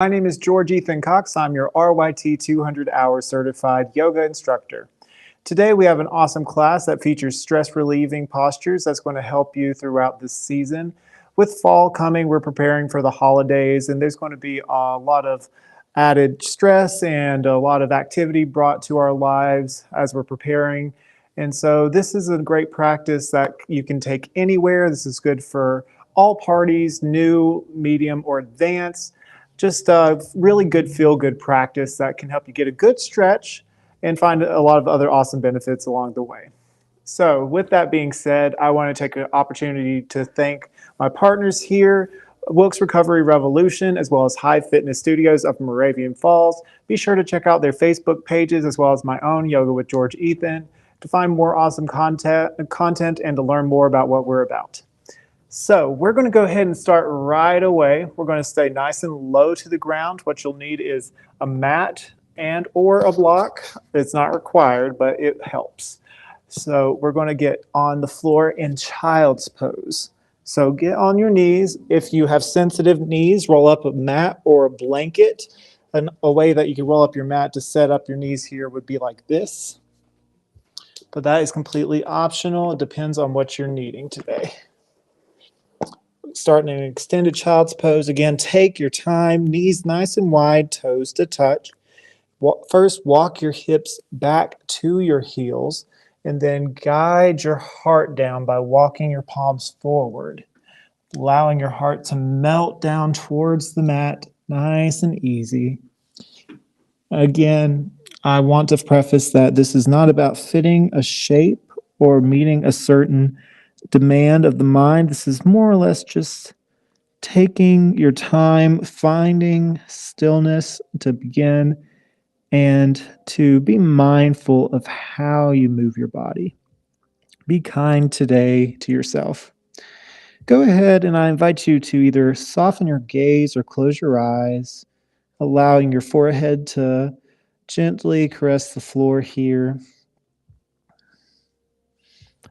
My name is George Ethan Cox. I'm your RYT 200-hour certified yoga instructor. Today we have an awesome class that features stress-relieving postures that's going to help you throughout this season. With fall coming, we're preparing for the holidays, and there's going to be a lot of added stress and a lot of activity brought to our lives as we're preparing. And so this is a great practice that you can take anywhere. This is good for all parties, new, medium, or advanced. Just a really good feel-good practice that can help you get a good stretch and find a lot of other awesome benefits along the way. So with that being said, I want to take an opportunity to thank my partners here, Wilkes Recovery Revolution, as well as Hive Fitness Studios up in Moravian Falls. Be sure to check out their Facebook pages as well as my own Yoga with George Ethan to find more awesome content and to learn more about what we're about. So we're going to go ahead and start right away. We're going to stay nice and low to the ground. What you'll need is a mat and or a block. It's not required, but it helps. So we're going to get on the floor in child's pose. So get on your knees. If you have sensitive knees, roll up a mat or a blanket. And a way that you can roll up your mat to set up your knees here would be like this. But that is completely optional. It depends on what you're needing today. Starting an extended child's pose. Again, take your time, knees nice and wide, toes to touch. First, walk your hips back to your heels, and then guide your heart down by walking your palms forward, allowing your heart to melt down towards the mat, nice and easy. Again, I want to preface that this is not about fitting a shape or meeting a certain demand of the mind. This is more or less just taking your time, finding stillness to begin, and to be mindful of how you move your body. Be kind today to yourself. Go ahead, and I invite you to either soften your gaze or close your eyes, allowing your forehead to gently caress the floor here.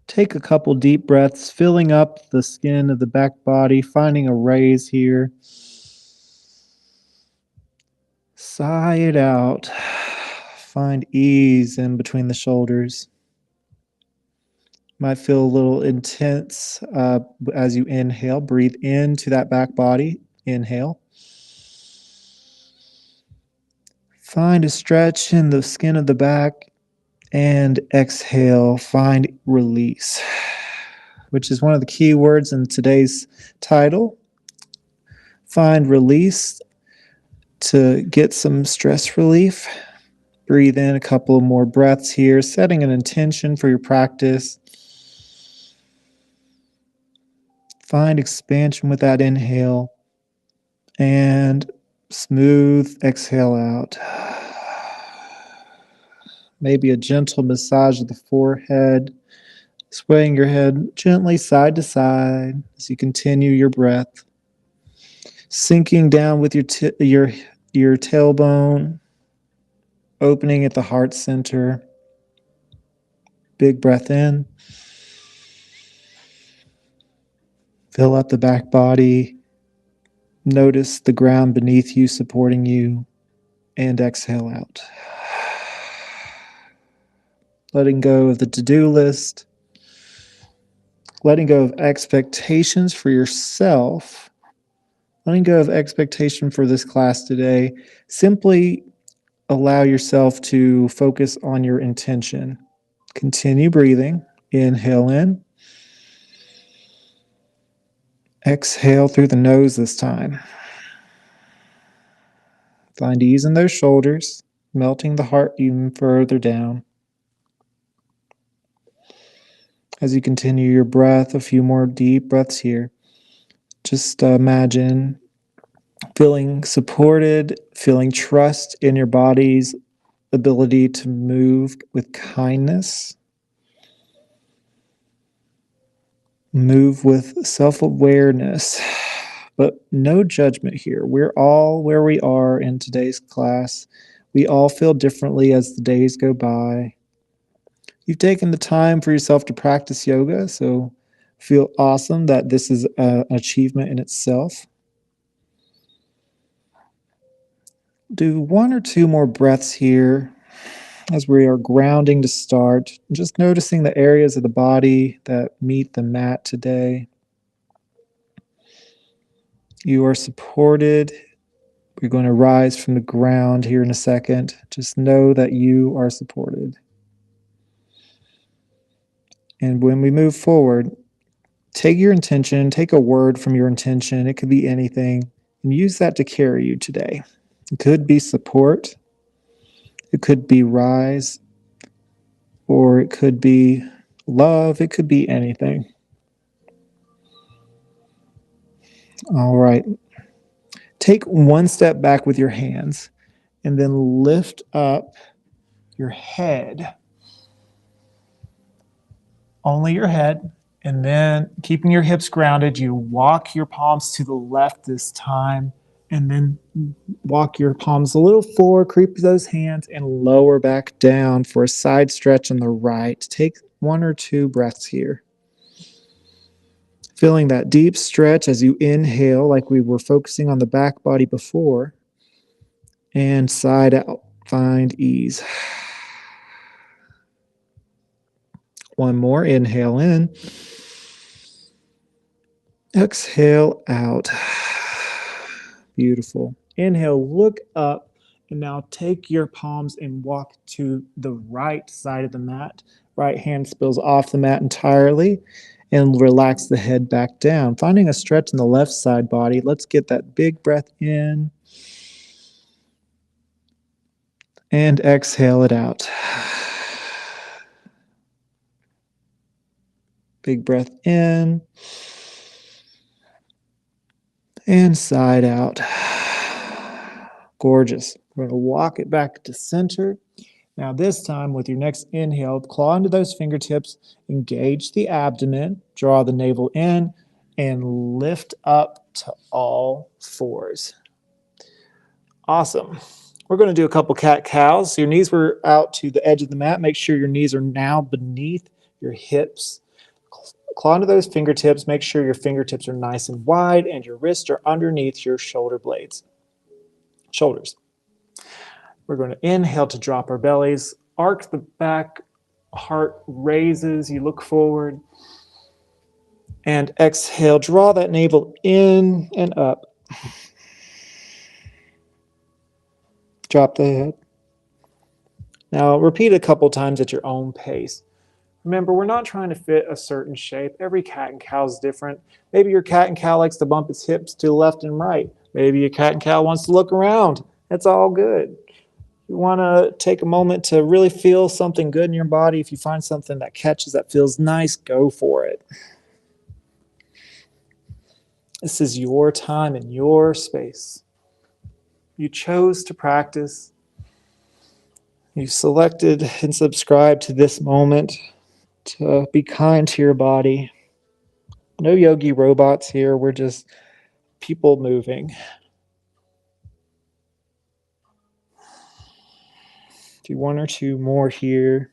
Take a couple deep breaths, filling up the skin of the back body, finding a raise here. Sigh it out. Find ease in between the shoulders. Might feel a little intense as you inhale. Breathe into that back body. Inhale. Find a stretch in the skin of the back. And exhale, find release, which is one of the key words in today's title. Find release to get some stress relief. Breathe in a couple more breaths here, setting an intention for your practice. Find expansion with that inhale and smooth exhale out. Maybe a gentle massage of the forehead, swaying your head gently side to side as you continue your breath. Sinking down with your tailbone, opening at the heart center. Big breath in. Fill up the back body. Notice the ground beneath you supporting you, and exhale out. Letting go of the to-do list, letting go of expectations for yourself, letting go of expectation for this class today. Simply allow yourself to focus on your intention. Continue breathing. Inhale in. Exhale through the nose this time. Find ease in those shoulders, melting the heart even further down. As you continue your breath, a few more deep breaths here. Just imagine feeling supported, feeling trust in your body's ability to move with kindness. Move with self-awareness, but no judgment here. We're all where we are in today's class. We all feel differently as the days go by. You've taken the time for yourself to practice yoga, so feel awesome that this is an achievement in itself. Do 1 or 2 more breaths here as we are grounding to start. Just noticing the areas of the body that meet the mat today. You are supported. We're going to rise from the ground here in a second. Just know that you are supported. And when we move forward, take your intention, take a word from your intention. It could be anything, and use that to carry you today. It could be support, it could be rise, or it could be love. It could be anything. All right. Take one step back with your hands and then lift up your head. Only your head. And then keeping your hips grounded, you walk your palms to the left this time. And then walk your palms a little forward, creep those hands, and lower back down for a side stretch on the right. Take 1 or 2 breaths here. Feeling that deep stretch as you inhale, like we were focusing on the back body before, and side out. Find ease. One more. Inhale in. Exhale out. Beautiful. Inhale, look up, and now take your palms and walk to the right side of the mat. Right hand spills off the mat entirely, and relax the head back down. Finding a stretch in the left side body. Let's get that big breath in. And exhale it out. Big breath in. And side out. Gorgeous. We're going to walk it back to center. Now this time with your next inhale, claw into those fingertips, engage the abdomen, draw the navel in, and lift up to all fours. Awesome. We're going to do a couple cat-cows. So your knees were out to the edge of the mat. Make sure your knees are now beneath your hips. Claw into those fingertips. Make sure your fingertips are nice and wide and your wrists are underneath your shoulder blades. Shoulders. We're going to inhale to drop our bellies. Arc the back. Heart raises. You look forward. And exhale. Draw that navel in and up. Drop the head. Now repeat a couple times at your own pace. Remember, we're not trying to fit a certain shape. Every cat and cow is different. Maybe your cat and cow likes to bump its hips to the left and right. Maybe your cat and cow wants to look around. That's all good. You want to take a moment to really feel something good in your body. If you find something that catches, that feels nice, go for it. This is your time and your space. You chose to practice. You selected and subscribed to this moment to be kind to your body. No yogi robots here. We're just people moving. Do 1 or 2 more here.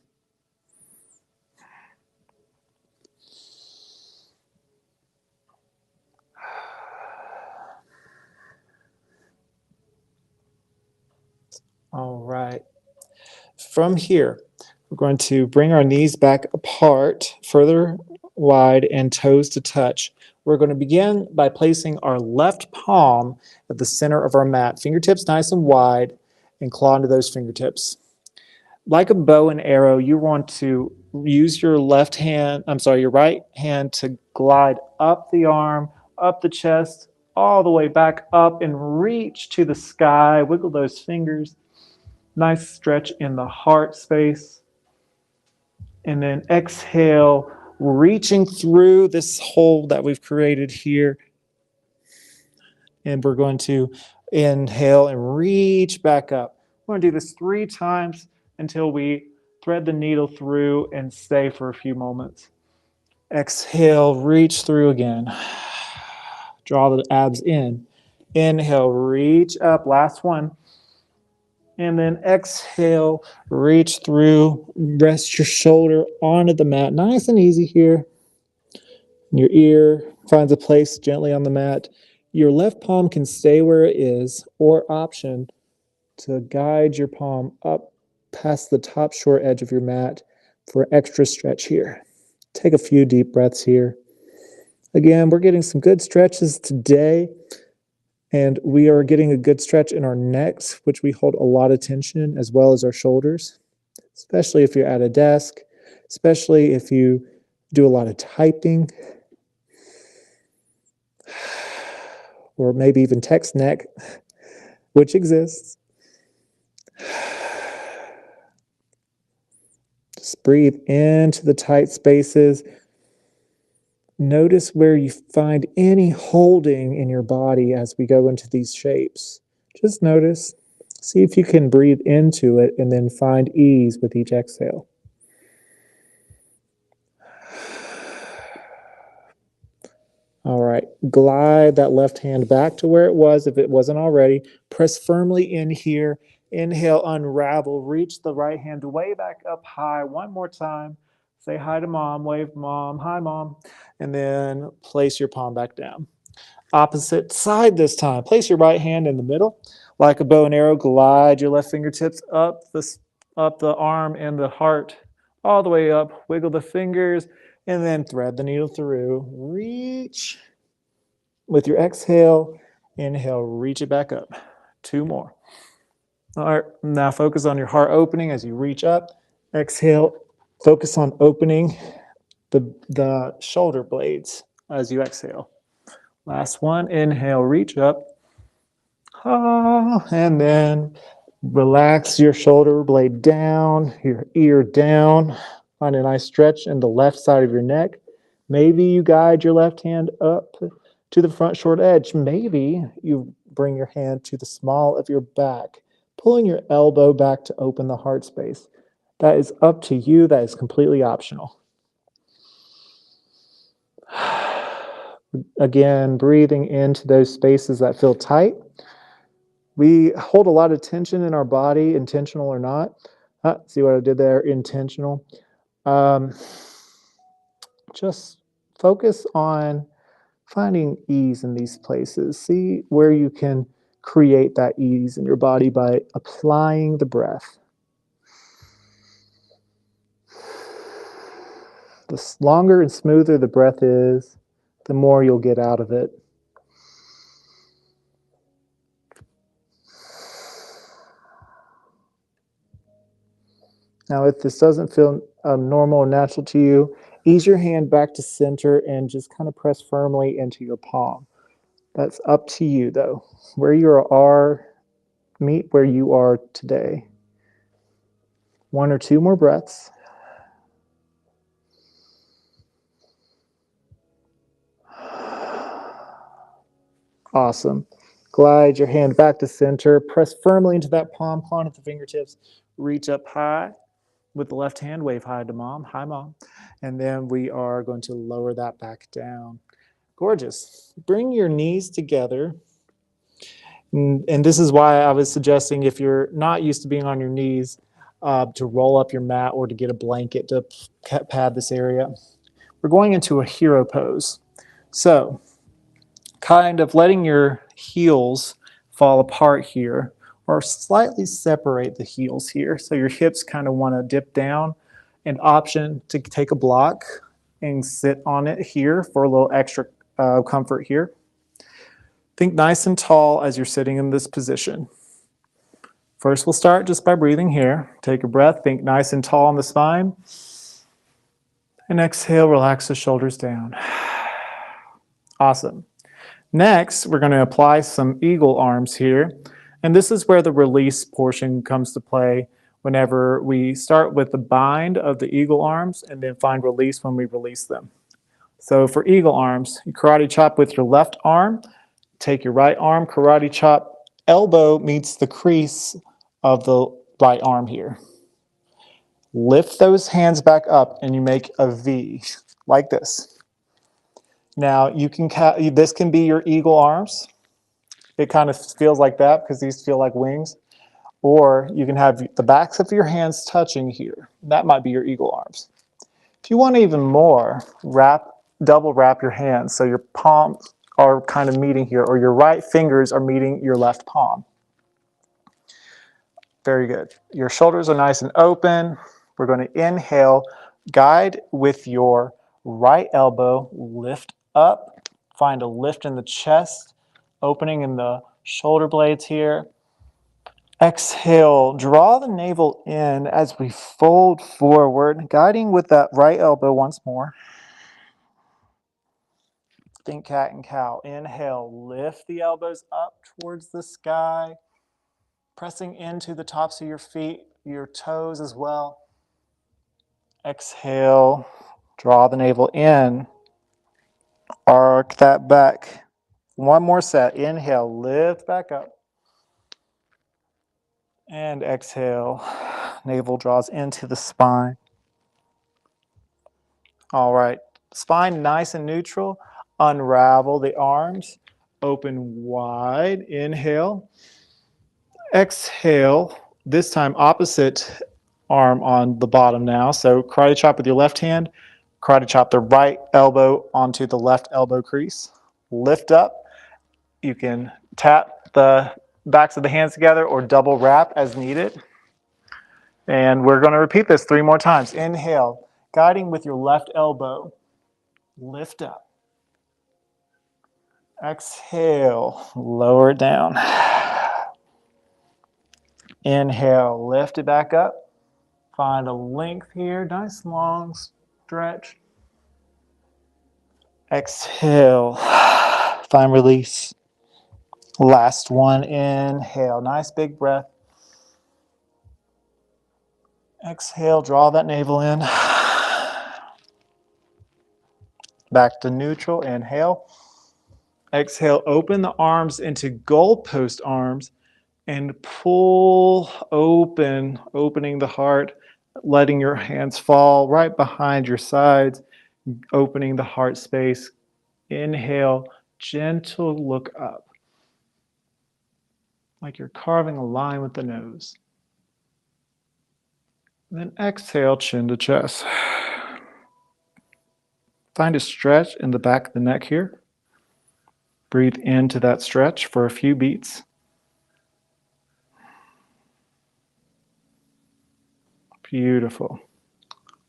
All right. From here, we're going to bring our knees back apart, further wide, and toes to touch. We're going to begin by placing our left palm at the center of our mat. Fingertips nice and wide, and claw into those fingertips. Like a bow and arrow, you want to use your your right hand to glide up the arm, up the chest, all the way back up and reach to the sky. Wiggle those fingers. Nice stretch in the heart space. And then exhale, reaching through this hole that we've created here. And we're going to inhale and reach back up. We're going to do this 3 times until we thread the needle through and stay for a few moments. Exhale, reach through again. Draw the abs in. Inhale, reach up. Last one. And then exhale, reach through, rest your shoulder onto the mat. Nice and easy here. Your ear finds a place gently on the mat. Your left palm can stay where it is, or option, to guide your palm up past the top short edge of your mat for extra stretch here. Take a few deep breaths here. Again, we're getting some good stretches today, and we are getting a good stretch in our necks, which we hold a lot of tension, as well as our shoulders, especially if you're at a desk, especially if you do a lot of typing, or maybe even text neck, which exists. Just breathe into the tight spaces. Notice where you find any holding in your body as we go into these shapes. Just notice. See if you can breathe into it and then find ease with each exhale. All right, glide that left hand back to where it was if it wasn't already. Press firmly in here. Inhale, unravel. Reach the right hand way back up high. One more time. Say hi to mom, wave mom, hi mom, and then place your palm back down. Opposite side this time. Place your right hand in the middle. Like a bow and arrow, glide your left fingertips up the arm and the heart, all the way up. Wiggle the fingers, and then thread the needle through. Reach. With your exhale, inhale, reach it back up. 2 more. All right, now focus on your heart opening as you reach up. Exhale, focus on opening the shoulder blades as you exhale. Last one, inhale, reach up. And then relax your shoulder blade down, your ear down. Find a nice stretch in the left side of your neck. Maybe you guide your left hand up to the front short edge. Maybe you bring your hand to the small of your back, pulling your elbow back to open the heart space. That is up to you. That is completely optional. Again, breathing into those spaces that feel tight. We hold a lot of tension in our body, intentional or not. See what I did there? Intentional. Just focus on finding ease in these places. See where you can create that ease in your body by applying the breath. The longer and smoother the breath is, the more you'll get out of it. Now, if this doesn't feel normal or natural to you, ease your hand back to center and just kind of press firmly into your palm. That's up to you, though. Where you are, meet where you are today. 1 or 2 more breaths. Awesome. Glide your hand back to center. Press firmly into that palm, claw at the fingertips. Reach up high with the left hand. Wave hi to mom. Hi, mom. And then we are going to lower that back down. Gorgeous. Bring your knees together. And this is why I was suggesting, if you're not used to being on your knees, to roll up your mat or to get a blanket to pad this area. We're going into a hero pose. So kind of letting your heels fall apart here, or slightly separate the heels here. So your hips kind of want to dip down. An option to take a block and sit on it here for a little extra comfort here. Think nice and tall as you're sitting in this position. First, we'll start just by breathing here. Take a breath, think nice and tall on the spine. And exhale, relax the shoulders down. Awesome. Next, we're going to apply some eagle arms here. And this is where the release portion comes to play whenever we start with the bind of the eagle arms and then find release when we release them. So for eagle arms, you karate chop with your left arm. Take your right arm, karate chop, elbow meets the crease of the right arm here. Lift those hands back up and you make a V like this. Now you can this can be your eagle arms. It kind of feels like that because these feel like wings. Or you can have the backs of your hands touching here. That might be your eagle arms. If you want even more, double wrap your hands so your palms are kind of meeting here, or your right fingers are meeting your left palm. Very good. Your shoulders are nice and open. We're going to inhale, guide with your right elbow, lift up, find a lift in the chest, opening in the shoulder blades here. Exhale, draw the navel in as we fold forward, guiding with that right elbow once more. Think cat and cow. Inhale, lift the elbows up towards the sky, pressing into the tops of your feet, your toes as well. Exhale, draw the navel in, arc that back. One more set. Inhale, lift back up. And exhale, navel draws into the spine. All right, spine nice and neutral. Unravel the arms, open wide. Inhale, exhale. This time opposite arm on the bottom now. So karate chop with your left hand, karate chop the right elbow onto the left elbow crease. Lift up. You can tap the backs of the hands together or double wrap as needed. And we're going to repeat this 3 more times. Inhale, guiding with your left elbow. Lift up. Exhale, lower it down. Inhale, lift it back up. Find a length here, nice long stretch. Exhale, find release. Last one, inhale, nice big breath. Exhale, draw that navel in. Back to neutral, inhale. Exhale, open the arms into goalpost arms and pull open, opening the heart, letting your hands fall right behind your sides, opening the heart space. Inhale, gentle look up, like you're carving a line with the nose. And then exhale, chin to chest. Find a stretch in the back of the neck here. Breathe into that stretch for a few beats. Beautiful.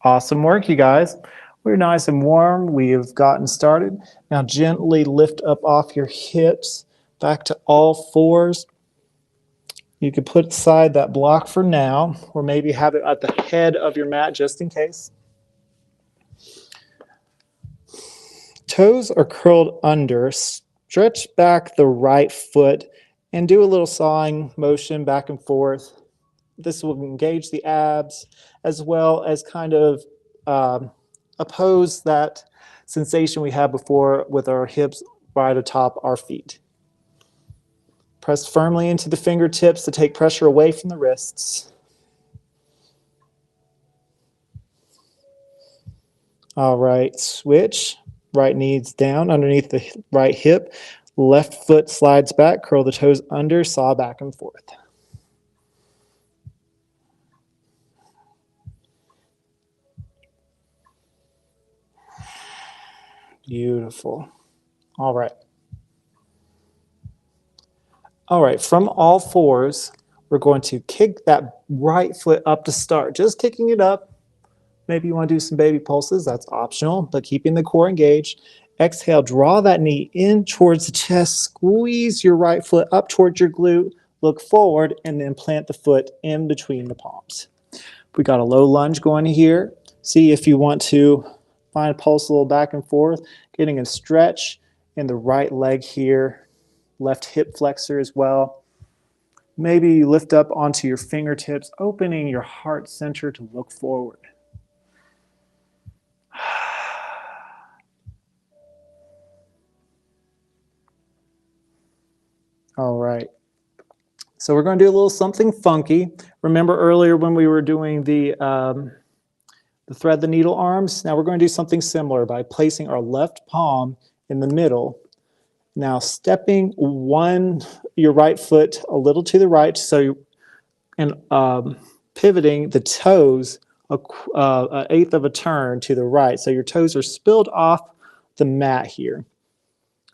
Awesome work, you guys. We're nice and warm. We have gotten started. Now gently lift up off your hips, back to all fours. You could put aside that block for now, or maybe have it at the head of your mat just in case. Toes are curled under. Stretch back the right foot and do a little sawing motion back and forth. This will engage the abs as well as kind of oppose that sensation we had before with our hips right atop our feet. Press firmly into the fingertips to take pressure away from the wrists. All right, switch. Right knee's down underneath the right hip. Left foot slides back, curl the toes under, saw back and forth. Beautiful. All right. All right, from all fours, we're going to kick that right foot up to start. Just kicking it up. Maybe you want to do some baby pulses. That's optional, but keeping the core engaged. Exhale, draw that knee in towards the chest. Squeeze your right foot up towards your glute. Look forward and then plant the foot in between the palms. We got a low lunge going here. See if you want to find a pulse a little back and forth, getting a stretch in the right leg here. Left hip flexor as well. Maybe you lift up onto your fingertips, opening your heart center to look forward. All right. So we're going to do a little something funky. Remember earlier when we were doing the thread the needle arms? Now we're going to do something similar by placing our left palm in the middle. Now stepping your right foot a little to the right, and pivoting the toes an eighth of a turn to the right. So your toes are spilled off the mat here.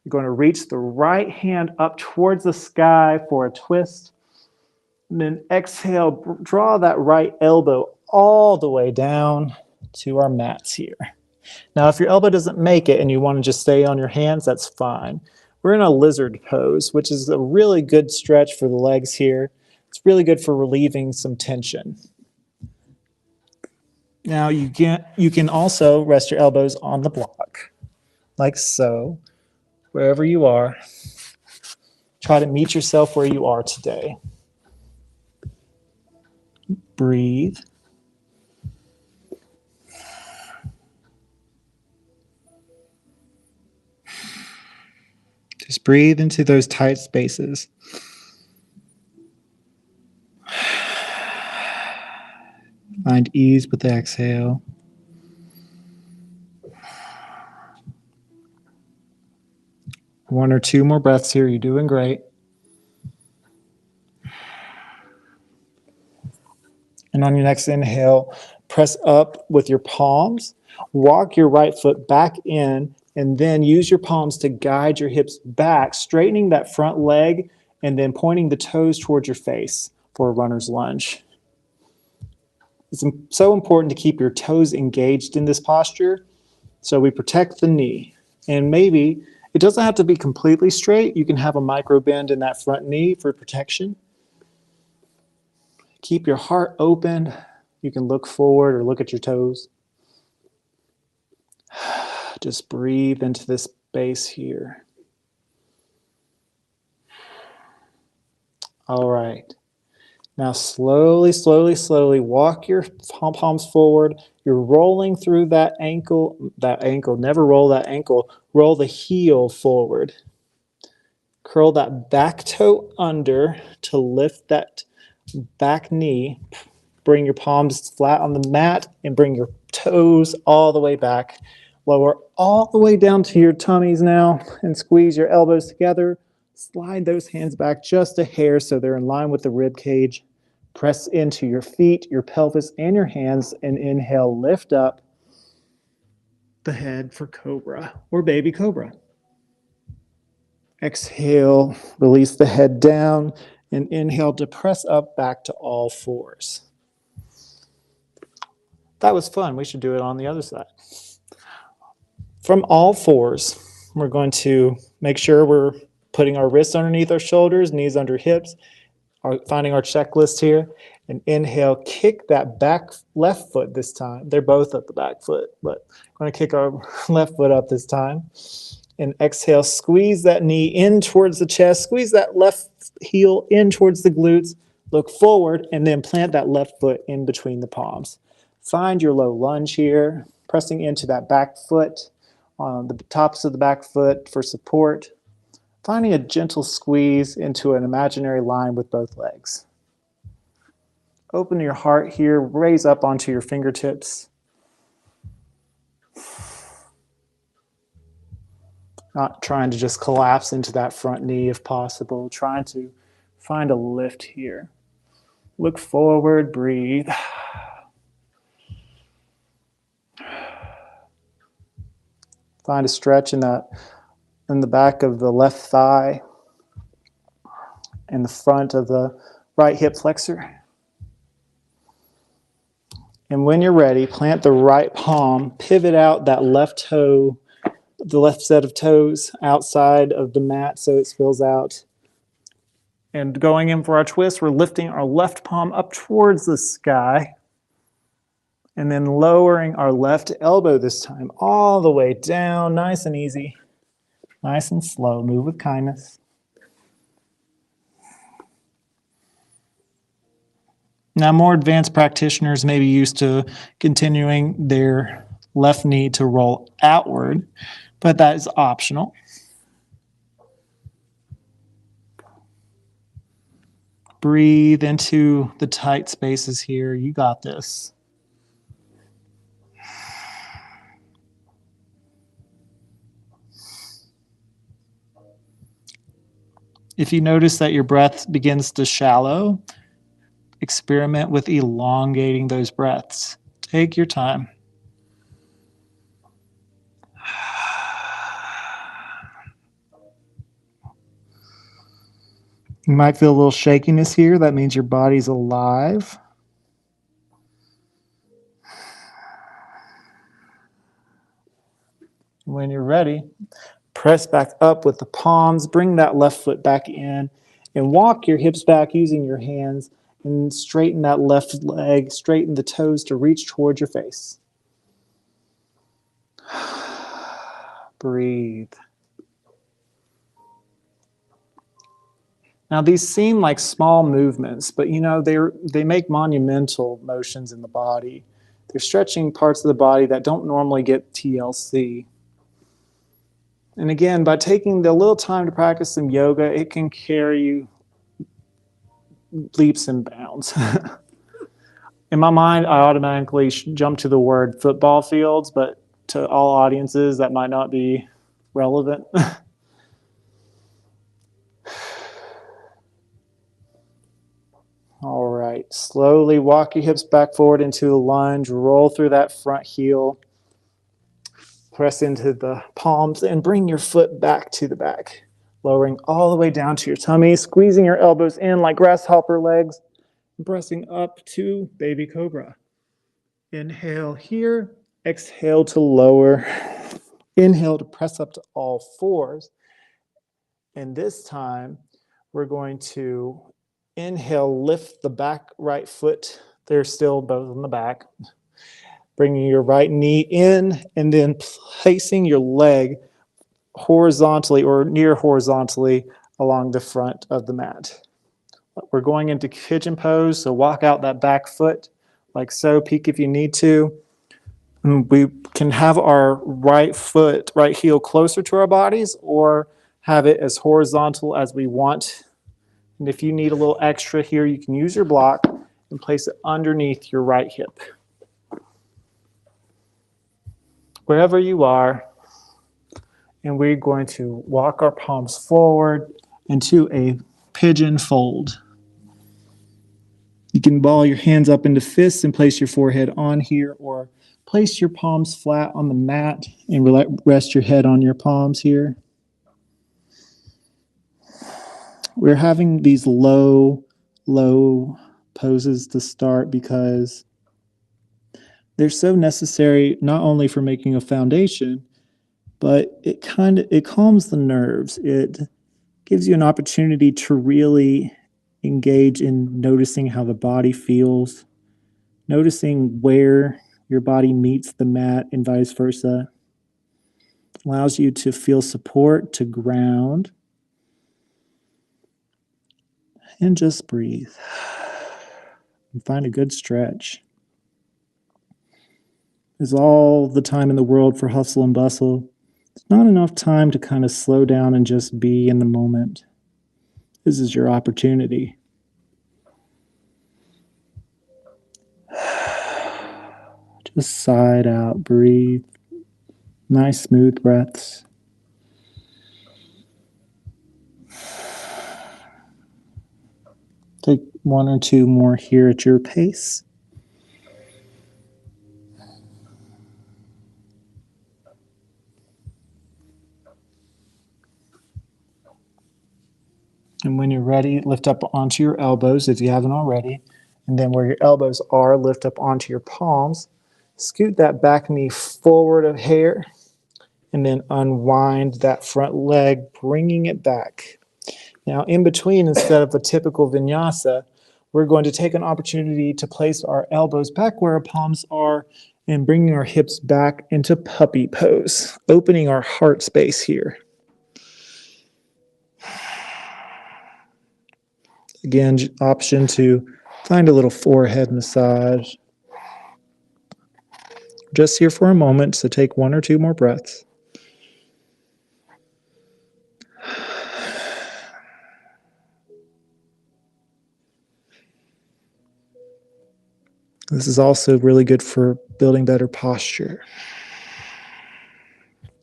You're going to reach the right hand up towards the sky for a twist. And then exhale, draw that right elbow all the way down to our mats here. Now, if your elbow doesn't make it and you want to just stay on your hands, that's fine. We're in a lizard pose, which is a really good stretch for the legs here. It's really good for relieving some tension. Now, you can also rest your elbows on the block, like so, wherever you are. Try to meet yourself where you are today. Breathe. Just breathe into those tight spaces. Find ease with the exhale. One or two more breaths here. You're doing great. And on your next inhale, press up with your palms. Walk your right foot back in, and then use your palms to guide your hips back, straightening that front leg, and then pointing the toes towards your face for a runner's lunge. It's so important to keep your toes engaged in this posture so we protect the knee. And maybe it doesn't have to be completely straight. You can have a micro bend in that front knee for protection. Keep your heart open. You can look forward or look at your toes. Just breathe into this space here. All right. Now slowly, slowly, slowly walk your palms forward. You're rolling through that ankle. Never roll that ankle. Roll the heel forward. Curl that back toe under to lift that back knee. Bring your palms flat on the mat and bring your toes all the way back. Lower all the way down to your tummies now and squeeze your elbows together. Slide those hands back just a hair so they're in line with the rib cage. Press into your feet, your pelvis, and your hands, and inhale, lift up the head for cobra or baby cobra. Exhale, release the head down, and inhale to press up back to all fours. That was fun. We should do it on the other side. From all fours, we're going to make sure we're putting our wrists underneath our shoulders, knees under hips, finding our checklist here, and inhale, kick that back left foot this time. They're both at the back foot, but we're going to kick our left foot up this time. And exhale, squeeze that knee in towards the chest, squeeze that left heel in towards the glutes, look forward, and then plant that left foot in between the palms. Find your low lunge here, pressing into that back foot, on the tops of the back foot for support. Finding a gentle squeeze into an imaginary line with both legs. Open your heart here, raise up onto your fingertips. Not trying to just collapse into that front knee if possible, trying to find a lift here. Look forward, breathe. Find a stretch in the back of the left thigh and the front of the right hip flexor. And when you're ready, plant the right palm, pivot out that left toe, the left set of toes outside of the mat so it spills out. And going in for our twist, we're lifting our left palm up towards the sky and then lowering our left elbow this time all the way down, nice and easy, nice and slow. Move with kindness. Now, more advanced practitioners may be used to continuing their left knee to roll outward, but that is optional. Breathe into the tight spaces here. You got this. If you notice that your breath begins to shallow, experiment with elongating those breaths. Take your time. You might feel a little shakiness here. That means your body's alive. When you're ready, press back up with the palms, bring that left foot back in, and walk your hips back using your hands, and straighten that left leg, straighten the toes to reach towards your face. Breathe. Now, these seem like small movements, but they make monumental motions in the body. They're stretching parts of the body that don't normally get TLC. And again, by taking the little time to practice some yoga, it can carry you leaps and bounds. In my mind, I automatically jump to the word football fields, but to all audiences, that might not be relevant. All right, slowly walk your hips back forward into a lunge, roll through that front heel, press into the palms, and bring your foot back to the back, lowering all the way down to your tummy, squeezing your elbows in like grasshopper legs, and pressing up to baby cobra. Inhale here, exhale to lower, inhale to press up to all fours, and this time we're going to inhale, lift the back right foot. They're still both on the back. Bringing your right knee in and then placing your leg horizontally or near horizontally along the front of the mat. We're going into pigeon pose, so walk out that back foot like so, peek if you need to. And we can have our right foot, right heel closer to our bodies or have it as horizontal as we want. And if you need a little extra here, you can use your block and place it underneath your right hip. Wherever you are, and we're going to walk our palms forward into a pigeon fold. You can ball your hands up into fists and place your forehead on here, or place your palms flat on the mat and rest your head on your palms here. We're having these low poses to start because they're so necessary not only for making a foundation, but it calms the nerves. It gives you an opportunity to really engage in noticing how the body feels, noticing where your body meets the mat and vice versa. Allows you to feel support, to ground, and just breathe. And find a good stretch. There's all the time in the world for hustle and bustle. It's not enough time to kind of slow down and just be in the moment. This is your opportunity. Just sigh it out, breathe. Nice, smooth breaths. Take one or two more here at your pace. And when you're ready, lift up onto your elbows if you haven't already. And then where your elbows are, lift up onto your palms. Scoot that back knee forward a hair. And then unwind that front leg, bringing it back. Now, in between, instead of a typical vinyasa, we're going to take an opportunity to place our elbows back where our palms are and bringing our hips back into puppy pose, opening our heart space here. Again, option to find a little forehead massage. Just here for a moment, so take one or two more breaths. This is also really good for building better posture.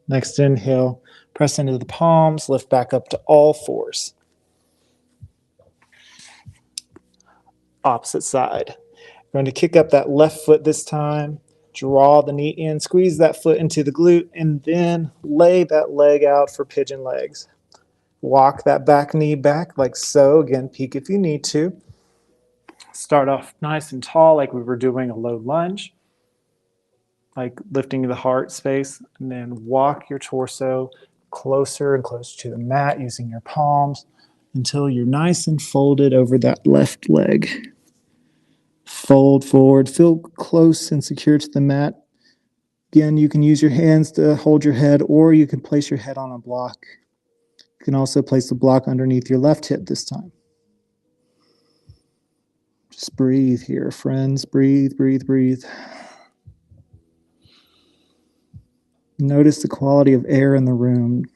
Next inhale, press into the palms, lift back up to all fours. Opposite side. We're going to kick up that left foot this time, draw the knee in, squeeze that foot into the glute, and then lay that leg out for pigeon legs. Walk that back knee back like so. Again, peek if you need to. Start off nice and tall like we were doing a low lunge, like lifting the heart space, and then walk your torso closer and closer to the mat using your palms until you're nice and folded over that left leg. Fold forward, feel close and secure to the mat. Again, you can use your hands to hold your head, or you can place your head on a block. You can also place the block underneath your left hip this time. Just breathe here, friends. Breathe, breathe, breathe. Notice the quality of air in the room.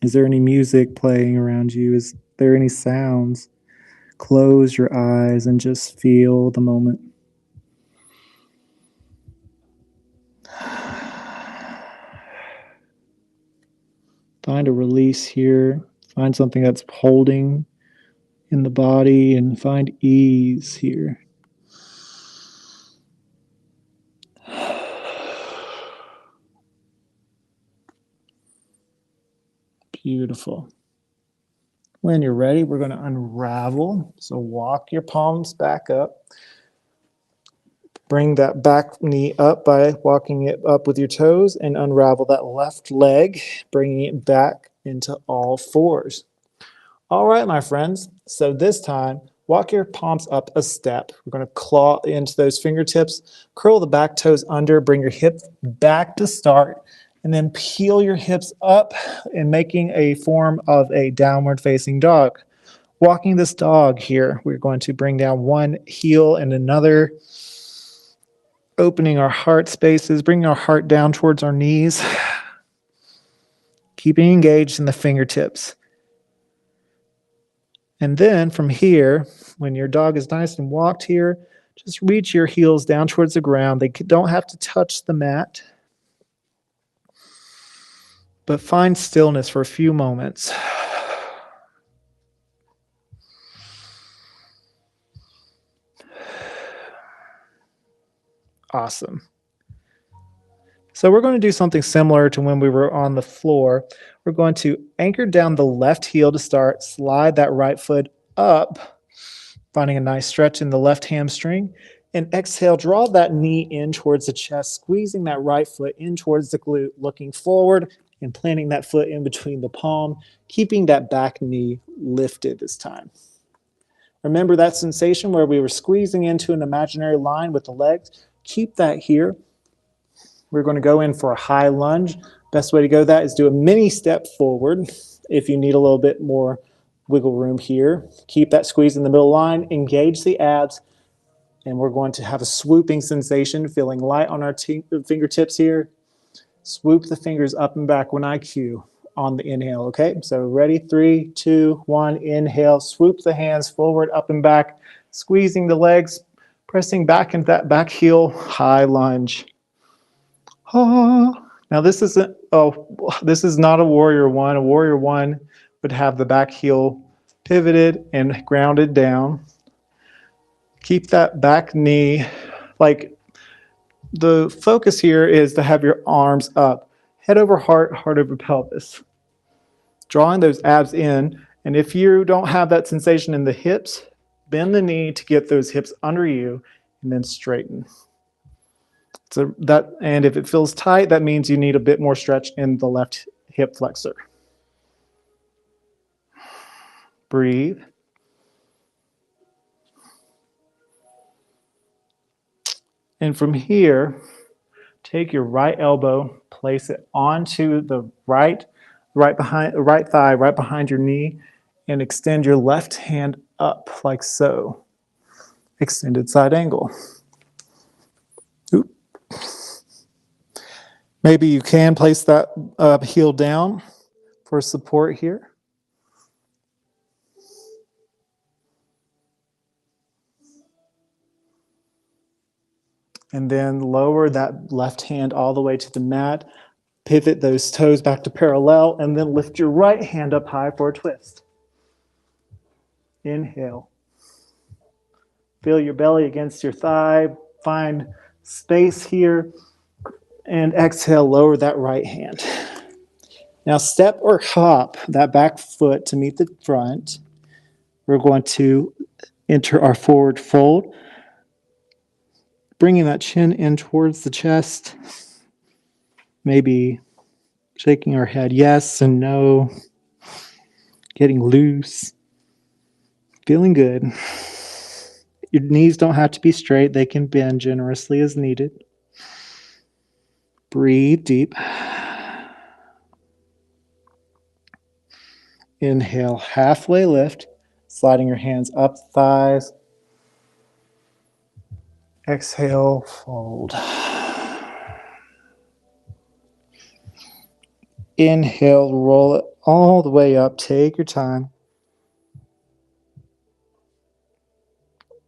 Is there any music playing around you? Is there any sounds? Close your eyes and just feel the moment. Find a release here. Find something that's holding in the body and find ease here. Beautiful. When you're ready, we're going to unravel. So walk your palms back up. Bring that back knee up by walking it up with your toes and unravel that left leg, bringing it back into all fours. All right, my friends. So this time, walk your palms up a step. We're going to claw into those fingertips, curl the back toes under, bring your hips back to start, and then peel your hips up and making a form of a downward facing dog. Walking this dog here, we're going to bring down one heel and another, opening our heart spaces, bringing our heart down towards our knees, keeping engaged in the fingertips. And then from here, when your dog is nice and walked here, just reach your heels down towards the ground. They don't have to touch the mat, but find stillness for a few moments. Awesome. So we're going to do something similar to when we were on the floor. We're going to anchor down the left heel to start, slide that right foot up, finding a nice stretch in the left hamstring, and exhale, draw that knee in towards the chest, squeezing that right foot in towards the glute, looking forward and planting that foot in between the palm, keeping that back knee lifted this time. Remember that sensation where we were squeezing into an imaginary line with the legs? Keep that here. We're going to go in for a high lunge. Best way to go that is do a mini step forward if you need a little bit more wiggle room here. Keep that squeeze in the middle line, engage the abs, and we're going to have a swooping sensation, feeling light on our fingertips here. Swoop the fingers up and back when I cue on the inhale, okay? So ready, 3, 2, 1, inhale, swoop the hands forward, up and back, squeezing the legs, pressing back into that back heel, high lunge. Now this is not a warrior one. A warrior one would have the back heel pivoted and grounded down. Keep that back knee, like the focus here is to have your arms up, head over heart, heart over pelvis. Drawing those abs in, and if you don't have that sensation in the hips, bend the knee to get those hips under you and then straighten. And if it feels tight, that means you need a bit more stretch in the left hip flexor. Breathe. And from here, take your right elbow, place it onto the right thigh, right behind your knee, and extend your left hand up like so. Extended side angle. Oop. Maybe you can place that heel down for support here. And then lower that left hand all the way to the mat. Pivot those toes back to parallel, and then lift your right hand up high for a twist. Inhale. Feel your belly against your thigh. Find space here. And exhale, lower that right hand. Now step or hop that back foot to meet the front. We're going to enter our forward fold, bringing that chin in towards the chest, maybe shaking our head yes and no, getting loose, feeling good. Your knees don't have to be straight. They can bend generously as needed. Breathe deep. Inhale, halfway lift, sliding your hands up the thighs. Exhale, fold. Inhale, roll it all the way up. Take your time.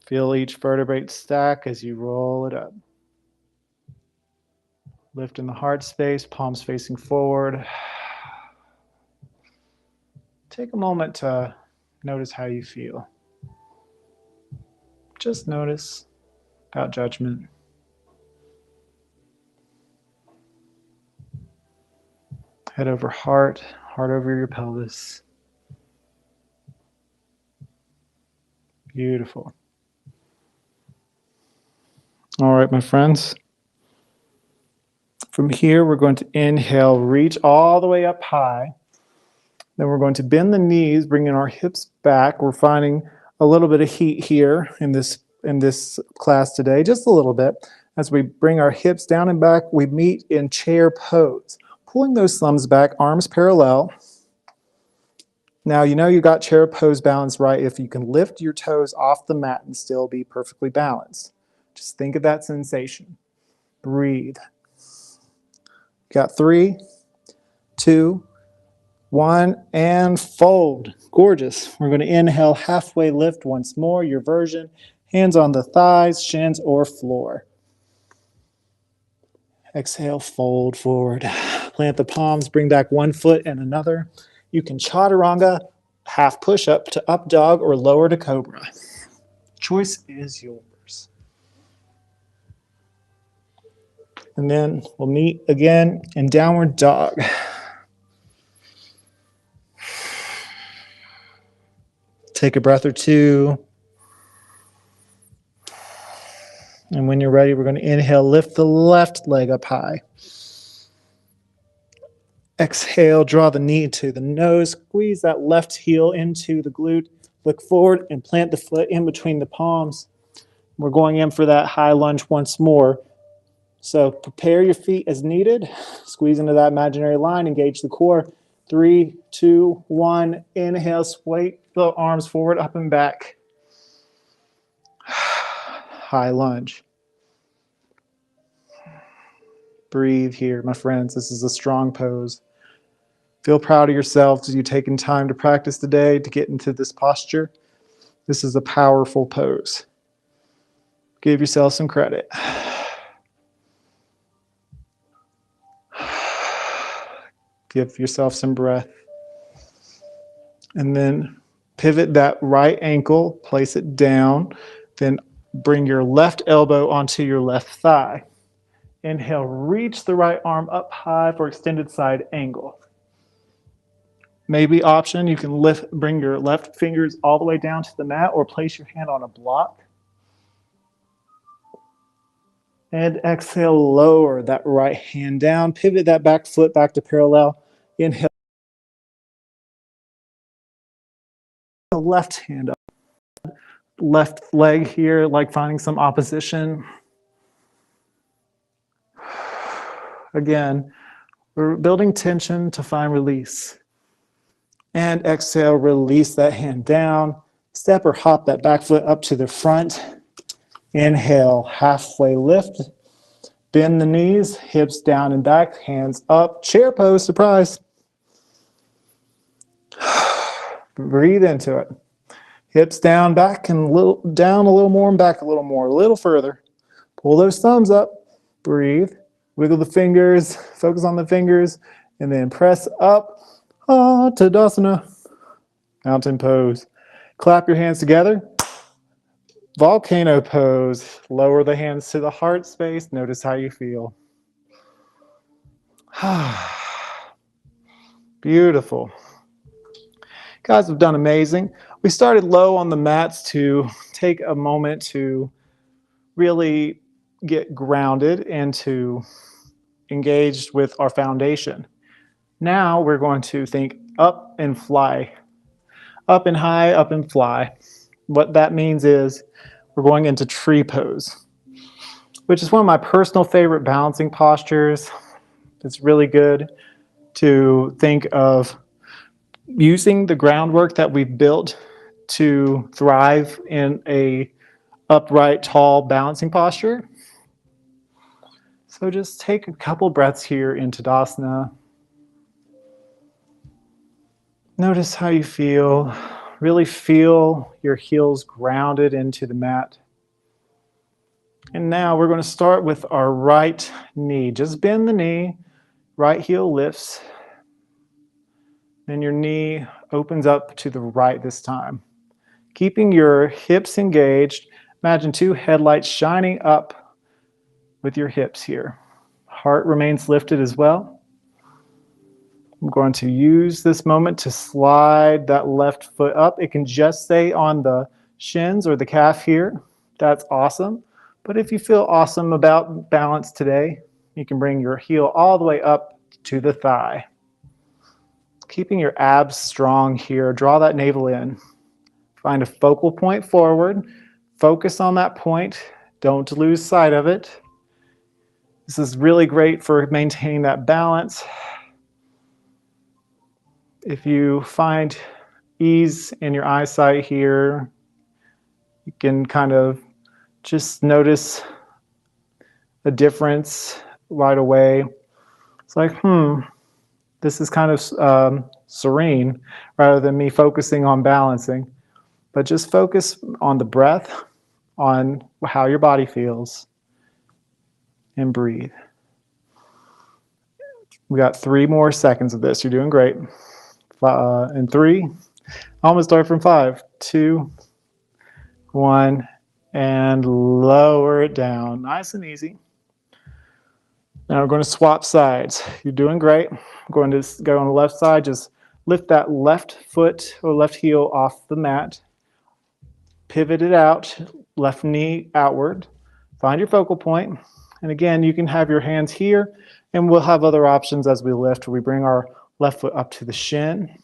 Feel each vertebrae stack as you roll it up. Lift in the heart space, palms facing forward. Take a moment to notice how you feel. Just notice, without judgment. Head over heart, heart over your pelvis. Beautiful. All right, my friends. From here, we're going to inhale, reach all the way up high. Then we're going to bend the knees, bringing our hips back. We're finding a little bit of heat here in this class today, just a little bit. As we bring our hips down and back, we meet in chair pose. Pulling those thumbs back, arms parallel. Now, you know you got chair pose balance right if you can lift your toes off the mat and still be perfectly balanced. Just think of that sensation. Breathe. Got 3, 2, 1, and fold. Gorgeous. We're going to inhale, halfway lift once more, your version. Hands on the thighs, shins, or floor. Exhale, fold forward. Plant the palms, bring back one foot and another. You can chaturanga, half push-up to up dog, or lower to cobra. Choice is yours. And then we'll meet again in downward dog. Take a breath or two. And when you're ready, we're going to inhale, lift the left leg up high. Exhale, draw the knee to the nose, squeeze that left heel into the glute, look forward and plant the foot in between the palms. We're going in for that high lunge once more. So prepare your feet as needed. Squeeze into that imaginary line, engage the core. 3, 2, 1, inhale, sway the arms forward, up and back. High lunge. Breathe here, my friends. This is a strong pose. Feel proud of yourselves as you've taken time to practice today to get into this posture. This is a powerful pose. Give yourself some credit. Give yourself some breath. And then pivot that right ankle, place it down, then bring your left elbow onto your left thigh. Inhale, reach the right arm up high for extended side angle. Maybe option, you can bring your left fingers all the way down to the mat or place your hand on a block. And exhale, lower that right hand down. Pivot that back foot back to parallel. Inhale, the left hand up. Left leg here, like finding some opposition. Again, we're building tension to find release. And exhale, release that hand down. Step or hop that back foot up to the front. Inhale, halfway lift. Bend the knees, hips down and back, hands up. Chair pose, surprise. Breathe into it. Hips down, back, and down a little more and back a little more, a little further. Pull those thumbs up. Breathe. Wiggle the fingers, focus on the fingers, and then press up. Tadasana. Mountain pose. Clap your hands together. Volcano pose. Lower the hands to the heart space. Notice how you feel. Beautiful. Guys have done amazing. We started low on the mats to take a moment to really get grounded and to engage with our foundation. Now we're going to think up and fly. Up and high, up and fly. What that means is we're going into tree pose, which is one of my personal favorite balancing postures. It's really good to think of using the groundwork that we've built to thrive in a upright, tall balancing posture. So just take a couple breaths here in Tadasana. Notice how you feel. Really feel your heels grounded into the mat. And now we're going to start with our right knee. Just bend the knee, right heel lifts. Then your knee opens up to the right this time. Keeping your hips engaged, imagine two headlights shining up with your hips here. Heart remains lifted as well. I'm going to use this moment to slide that left foot up. It can just stay on the shins or the calf here. That's awesome. But if you feel awesome about balance today, you can bring your heel all the way up to the thigh. Keeping your abs strong here. Draw that navel in. Find a focal point forward. Focus on that point. Don't lose sight of it. This is really great for maintaining that balance. If you find ease in your eyesight here, you can kind of just notice a difference right away. It's like, this is kind of serene rather than me focusing on balancing. But just focus on the breath, on how your body feels, and breathe. We got 3 more seconds of this. You're doing great. And 3, almost start from 5, 2, 1, and lower it down. Nice and easy. Now we're going to swap sides. You're doing great. I'm going to go on the left side. Just lift that left foot or left heel off the mat. Pivot it out, left knee outward. Find your focal point. And again, you can have your hands here, and we'll have other options as we lift, where we bring our left foot up to the shin,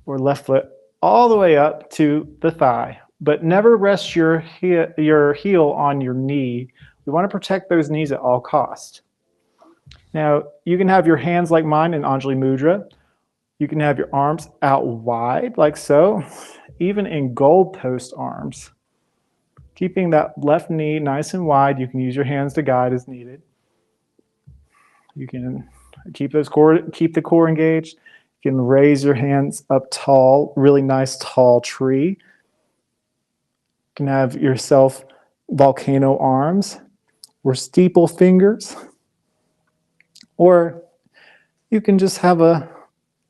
or left foot all the way up to the thigh. But never rest your heel on your knee. We want to protect those knees at all costs. Now, you can have your hands like mine in Anjali Mudra. You can have your arms out wide, like so, even in gold post arms. Keeping that left knee nice and wide. You can use your hands to guide as needed. You can keep the core engaged. You can raise your hands up tall, really nice tall tree. You can have yourself volcano arms or steeple fingers. Or you can just have a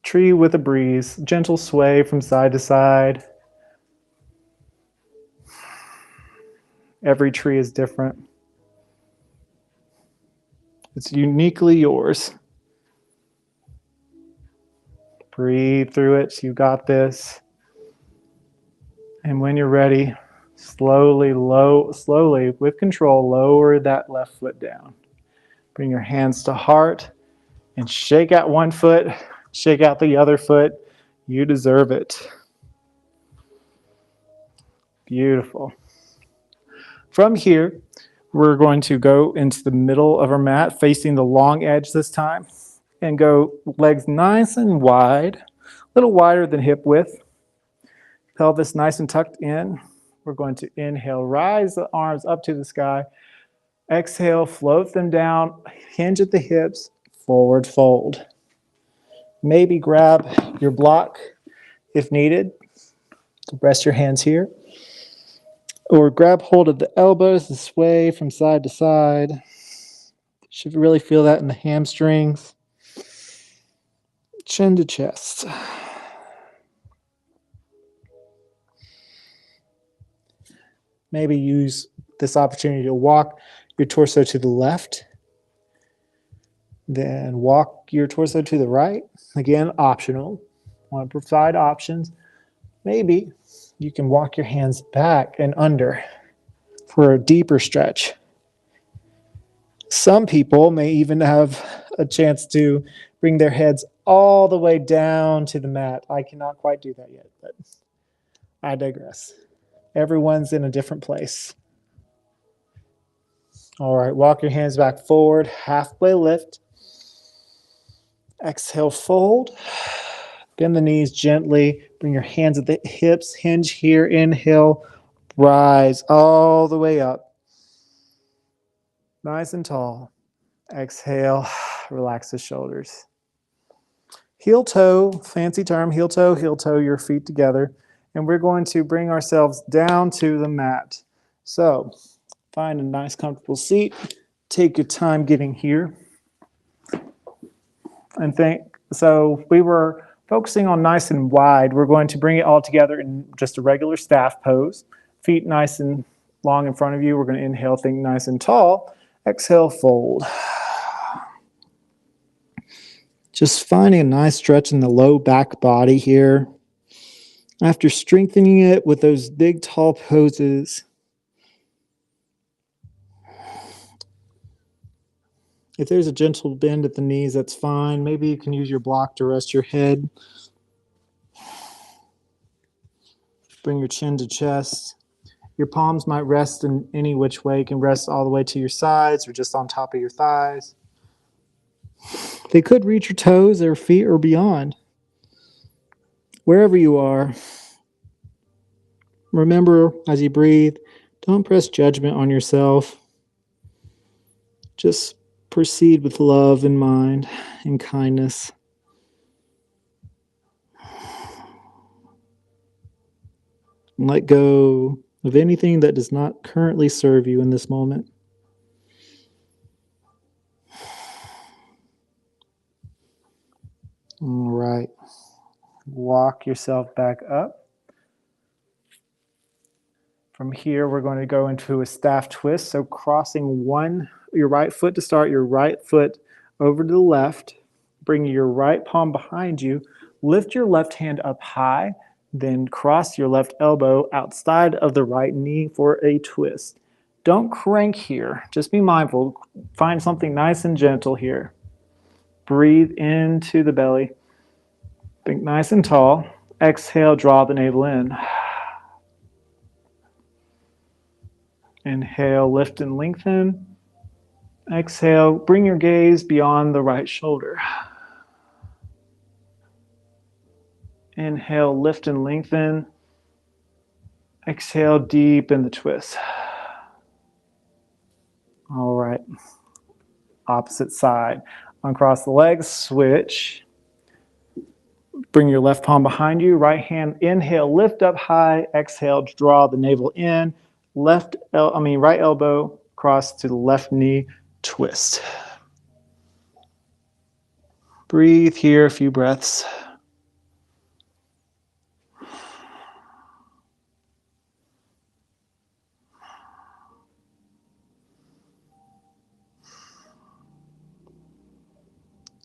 tree with a breeze, gentle sway from side to side. Every tree is different. It's uniquely yours. Breathe through it. You got this. And when you're ready, slowly, with control, lower that left foot down. Bring your hands to heart and shake out one foot, shake out the other foot. You deserve it. Beautiful. From here, we're going to go into the middle of our mat, facing the long edge this time, and go legs nice and wide, a little wider than hip width. Pelvis nice and tucked in. We're going to inhale, rise the arms up to the sky. Exhale, float them down, hinge at the hips, forward fold. Maybe grab your block if needed. Rest your hands here. Or grab hold of the elbows and sway from side to side. You should really feel that in the hamstrings. Chin to chest. Maybe use this opportunity to walk your torso to the left. Then walk your torso to the right. Again, optional. Want to provide options. Maybe you can walk your hands back and under for a deeper stretch. Some people may even have a chance to bring their heads all the way down to the mat. I cannot quite do that yet, but I digress. Everyone's in a different place. All right, walk your hands back forward, halfway lift. Exhale, fold. Bend the knees gently. Bring your hands at the hips. Hinge here. Inhale. Rise all the way up. Nice and tall. Exhale. Relax the shoulders. Heel toe, fancy term, heel toe, your feet together. And we're going to bring ourselves down to the mat. So find a nice comfortable seat. Take your time getting here. And so we were focusing on nice and wide. We're going to bring it all together in just a regular staff pose. Feet nice and long in front of you. We're going to inhale, think nice and tall. Exhale, fold. Just finding a nice stretch in the low back body here. After strengthening it with those big, tall poses, if there's a gentle bend at the knees, that's fine. Maybe you can use your block to rest your head. Bring your chin to chest. Your palms might rest in any which way. You can rest all the way to your sides or just on top of your thighs. They could reach your toes or feet or beyond. Wherever you are, remember as you breathe, don't press judgment on yourself. Just proceed with love in mind and kindness. And let go of anything that does not currently serve you in this moment. All right. Walk yourself back up. From here, we're going to go into a staff twist. So crossing your right foot to start, your right foot over to the left. Bring your right palm behind you. Lift your left hand up high. Then cross your left elbow outside of the right knee for a twist. Don't crank here. Just be mindful. Find something nice and gentle here. Breathe into the belly. Think nice and tall. Exhale, draw the navel in. Inhale, lift and lengthen. Exhale, bring your gaze beyond the right shoulder. Inhale, lift and lengthen. Exhale, deepen the twist. All right. Opposite side. Uncross the legs, switch. Bring your left palm behind you. Right hand, inhale, lift up high. Exhale, draw the navel in. Right elbow cross to the left knee, twist. Breathe here, a few breaths.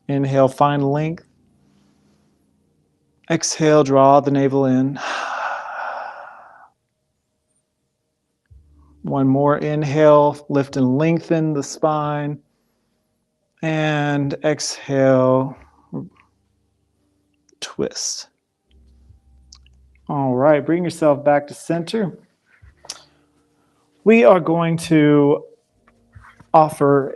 Inhale, find length. Exhale, draw the navel in. One more inhale, lift and lengthen the spine. And exhale, twist. All right, bring yourself back to center. We are going to offer,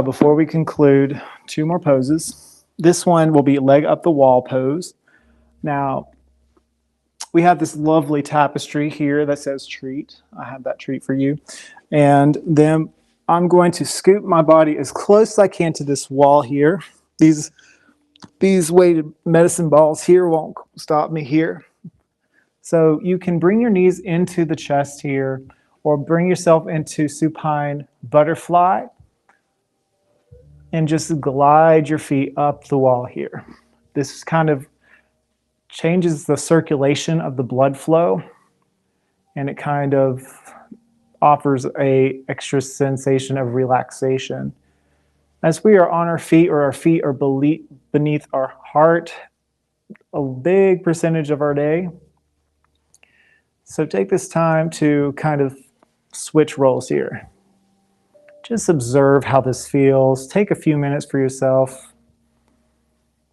before we conclude, 2 more poses. This one will be leg up the wall pose. Now, we have this lovely tapestry here that says treat. I have that treat for you. And then I'm going to scoop my body as close as I can to this wall here. These weighted medicine balls here won't stop me here. So you can bring your knees into the chest here, or bring yourself into supine butterfly and just glide your feet up the wall here. This kind of changes the circulation of the blood flow, and it kind of offers a extra sensation of relaxation. As we are on our feet or our feet are beneath our heart, a big percentage of our day. So take this time to kind of switch roles here. Just observe how this feels. Take a few minutes for yourself.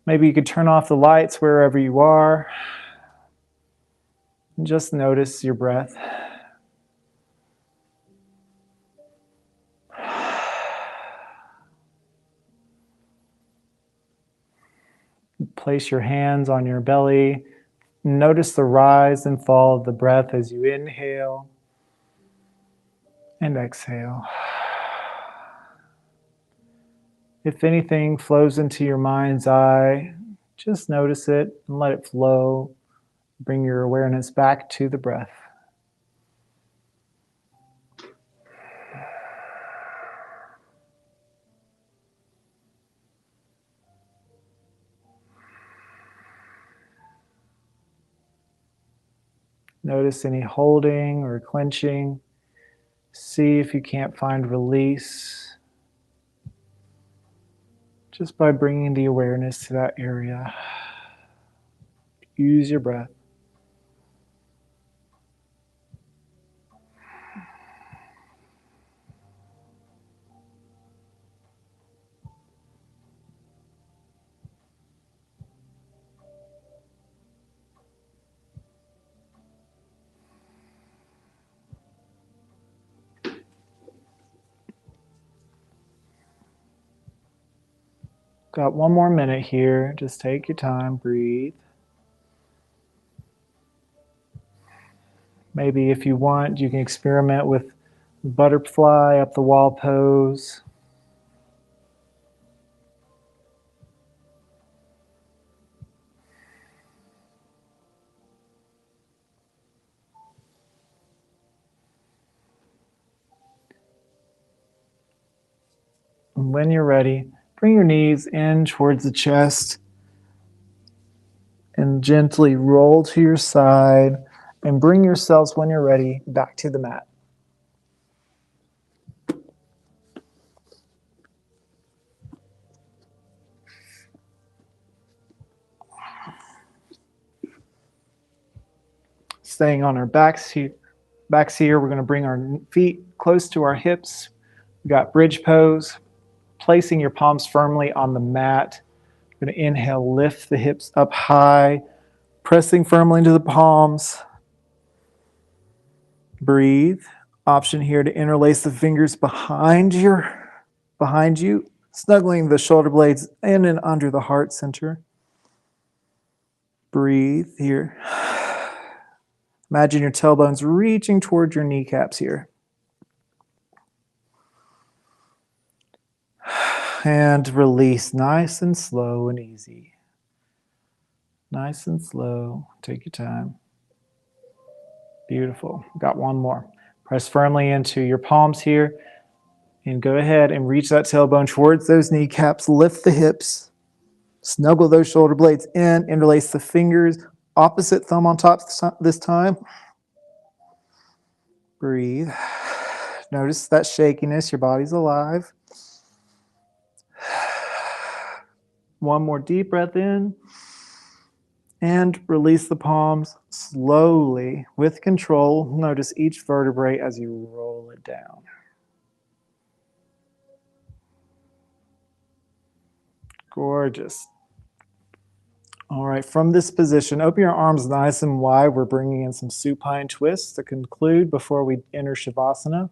Maybe you could turn off the lights wherever you are. And just notice your breath. Place your hands on your belly. Notice the rise and fall of the breath as you inhale and exhale. If anything flows into your mind's eye, just notice it and let it flow. Bring your awareness back to the breath. Notice any holding or clenching. See if you can't find release just by bringing the awareness to that area. Use your breath. Got one more minute here. Just take your time, breathe. Maybe if you want, you can experiment with butterfly up the wall pose. And when you're ready, bring your knees in towards the chest and gently roll to your side and bring yourselves, when you're ready, back to the mat. Staying on our backs here, we're going to bring our feet close to our hips. We got bridge pose, placing your palms firmly on the mat. You're going to inhale, lift the hips up high, pressing firmly into the palms. Breathe. Option here to interlace the fingers behind you, snuggling the shoulder blades in and under the heart center. Breathe here. Imagine your tailbones reaching towards your kneecaps here. And release nice and slow and easy. Nice and slow. Take your time. Beautiful. Got one more. Press firmly into your palms here. And go ahead and reach that tailbone towards those kneecaps. Lift the hips. Snuggle those shoulder blades in. Interlace the fingers. Opposite thumb on top this time. Breathe. Notice that shakiness. Your body's alive. One more deep breath in. And release the palms slowly with control. Notice each vertebrae as you roll it down. Gorgeous. All right, from this position, open your arms nice and wide. We're bringing in some supine twists to conclude before we enter Shavasana.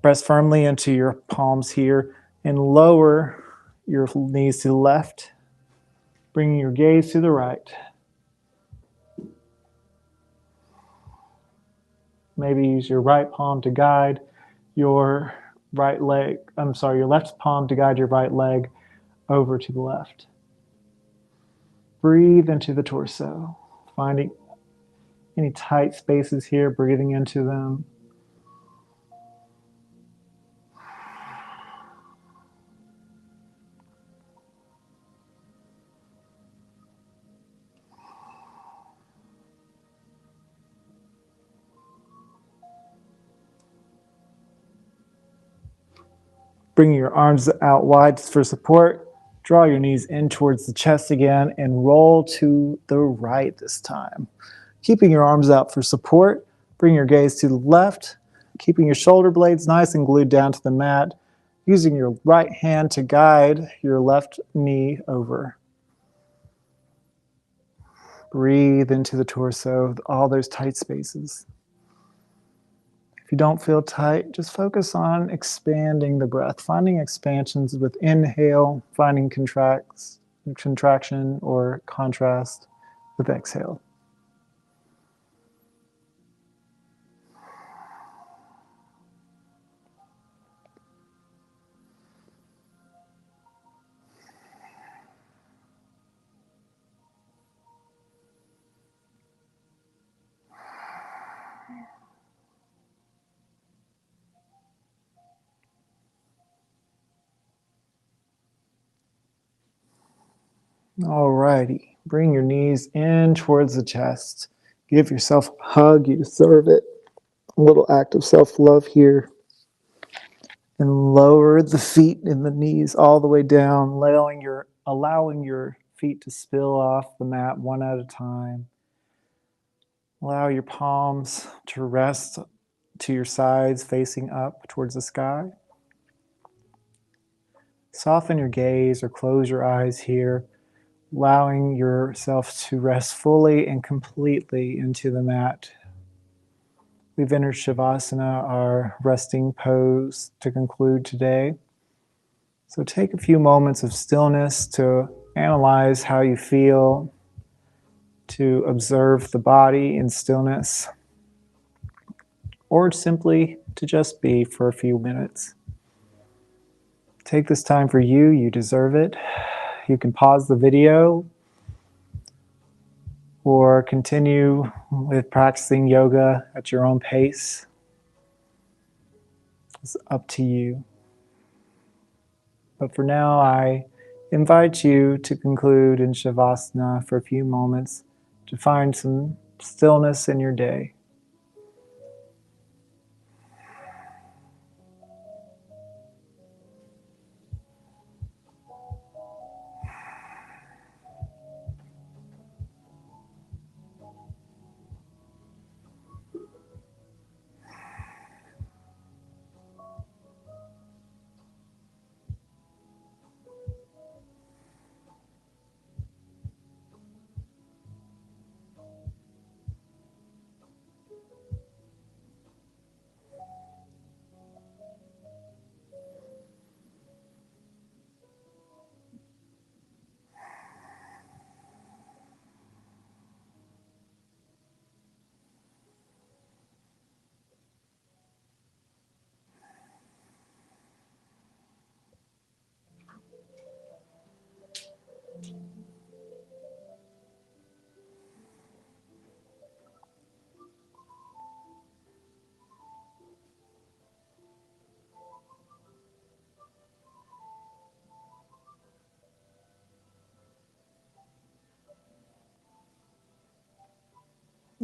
Press firmly into your palms here and lower your knees to the left, bringing your gaze to the right. Maybe use your right palm to guide your your left palm to guide your right leg over to the left. Breathe into the torso, finding any tight spaces here, breathing into them. Bring your arms out wide for support. Draw your knees in towards the chest again and roll to the right this time. Keeping your arms out for support, bring your gaze to the left, keeping your shoulder blades nice and glued down to the mat, using your right hand to guide your left knee over. Breathe into the torso, all those tight spaces. If you don't feel tight, just focus on expanding the breath, finding expansions with inhale, finding contraction or contrast with exhale. Alrighty, bring your knees in towards the chest. Give yourself a hug, you deserve it. A little act of self-love here. And lower the feet and the knees all the way down, allowing your feet to spill off the mat one at a time. Allow your palms to rest to your sides, facing up towards the sky. Soften your gaze or close your eyes here, allowing yourself to rest fully and completely into the mat. We've entered Shavasana, our resting pose, to conclude today. So take a few moments of stillness to analyze how you feel, to observe the body in stillness, or simply to just be for a few minutes. Take this time for you, you deserve it. You can pause the video or continue with practicing yoga at your own pace. It's up to you. But for now, I invite you to conclude in Shavasana for a few moments to find some stillness in your day.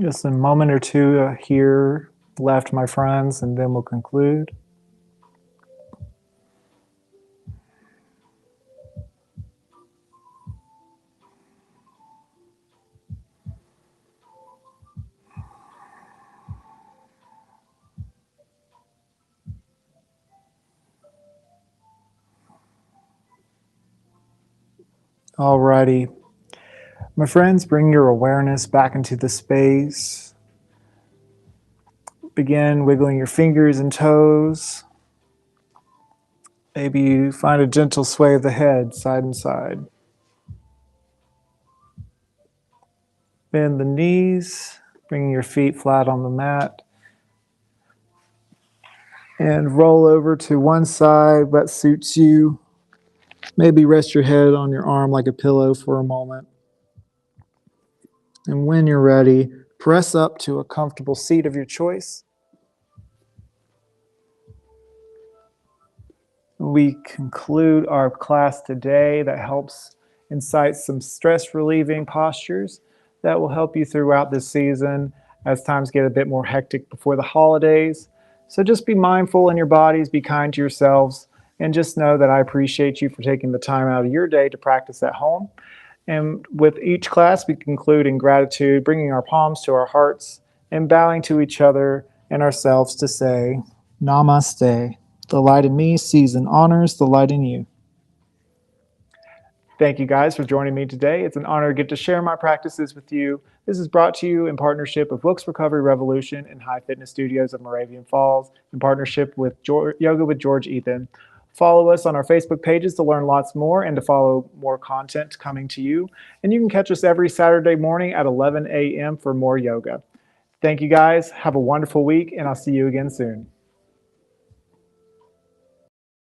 Just a moment or two here left, my friends, and then we'll conclude. Alrighty. My friends, bring your awareness back into the space. Begin wiggling your fingers and toes. Maybe you find a gentle sway of the head side and side. Bend the knees, bringing your feet flat on the mat. And roll over to one side that suits you. Maybe rest your head on your arm like a pillow for a moment. And when you're ready, press up to a comfortable seat of your choice. We conclude our class today that helps incite some stress relieving postures that will help you throughout this season as times get a bit more hectic before the holidays. So just be mindful in your bodies, be kind to yourselves, And just know that I appreciate you for taking the time out of your day to practice at home. And with each class, we conclude in gratitude, bringing our palms to our hearts and bowing to each other and ourselves to say, Namaste. The light in me sees and honors the light in you. Thank you guys for joining me today. It's an honor to get to share my practices with you. This is brought to you in partnership with Wilkes Recovery Revolution and Hive Fitness Studios of Moravian Falls, in partnership with Yoga with George Ethan. Follow us on our Facebook pages to learn lots more and to follow more content coming to you. And you can catch us every Saturday morning at 11 a.m. for more yoga. Thank you guys. Have a wonderful week, and I'll see you again soon.